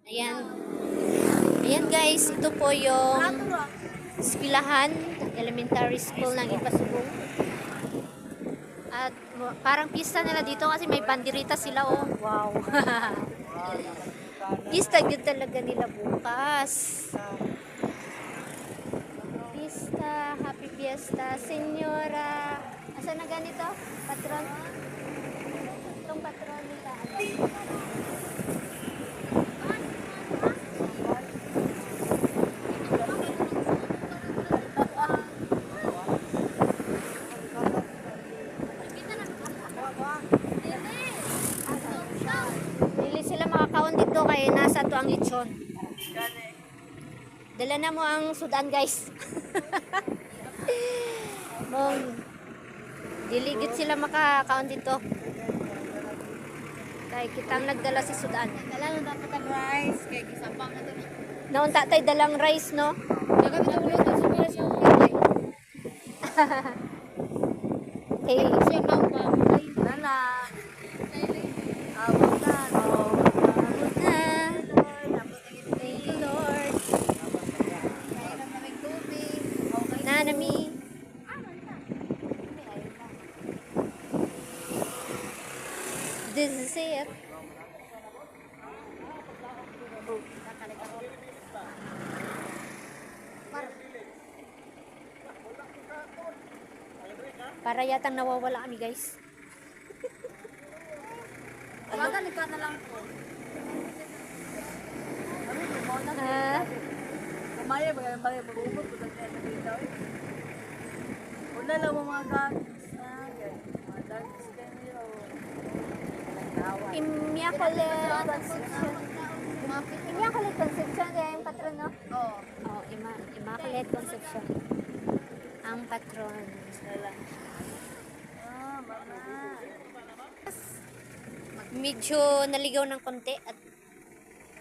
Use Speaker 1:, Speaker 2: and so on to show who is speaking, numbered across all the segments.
Speaker 1: Ayan. Ayan guys, ito po yung eskwelahan, elementary school ng Ipasubong. At parang pista nila dito kasi may bandirita sila oh. Wow. Pista yun talaga nila bukas. Pista, happy fiesta, senyora. Asa na ganito? Patron? Itong patron nila. Dili sila makakaon dito kaya nasa to ang lechon. Dala na mo ang sudan guys. Mong diligit sila makakaon dito. Kay kitang nagdala si sudan.
Speaker 2: Dala na dapat ang rice kay gisapang na din.
Speaker 1: Naunta tay dalang rice no.
Speaker 2: Daga bitulog sa pilas yung
Speaker 1: Hey,
Speaker 2: siya na pa. Dala. Abot na.
Speaker 1: thank you Lord.
Speaker 2: Kaya na may tubig.
Speaker 1: Nanami. This is it. Para yatang nawawala kami guys.
Speaker 2: Magaling ka na lang po.
Speaker 1: Ha?
Speaker 2: Kumaya ba yung bagay mag-umot ko dagdag na dito. Una lang mo mga gags. Mga gags kayo.
Speaker 1: Immaculate Conception. Immaculate Conception kaya yung patron no?
Speaker 2: Oo.
Speaker 1: Oh, Immaculate Conception. Ang patron.
Speaker 2: Mama.
Speaker 1: Medyo naligaw ng konti at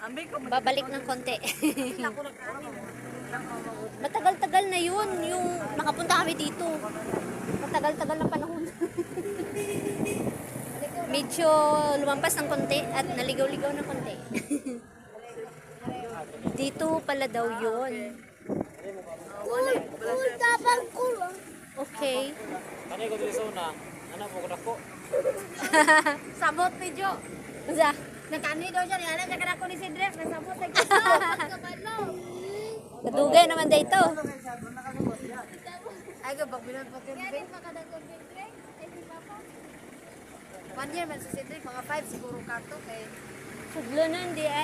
Speaker 2: Ambi ko
Speaker 1: babalik ng konti.
Speaker 2: ako nagkaroon.
Speaker 1: Matagal-tagal na yun yung nakapunta kami dito. Matagal-tagal na panahon. Medyo lumampas ng konti at naligaw-ligaw ng konti. Dito pala daw yun. Okay.
Speaker 3: Kanay ko dito sa una, anak mo ko dako.
Speaker 2: Sabot ni Jo.
Speaker 1: Usa.
Speaker 2: Nagkani daw siya. Alam niya ka ni Cedric. Nasabot sa gusto.
Speaker 1: Kadugay naman dito.
Speaker 2: Ay, kapag bilang pa kayo. 1 year man si Cedric. Mga 5 siguro karto. Kay
Speaker 1: Sudlo nun di ay.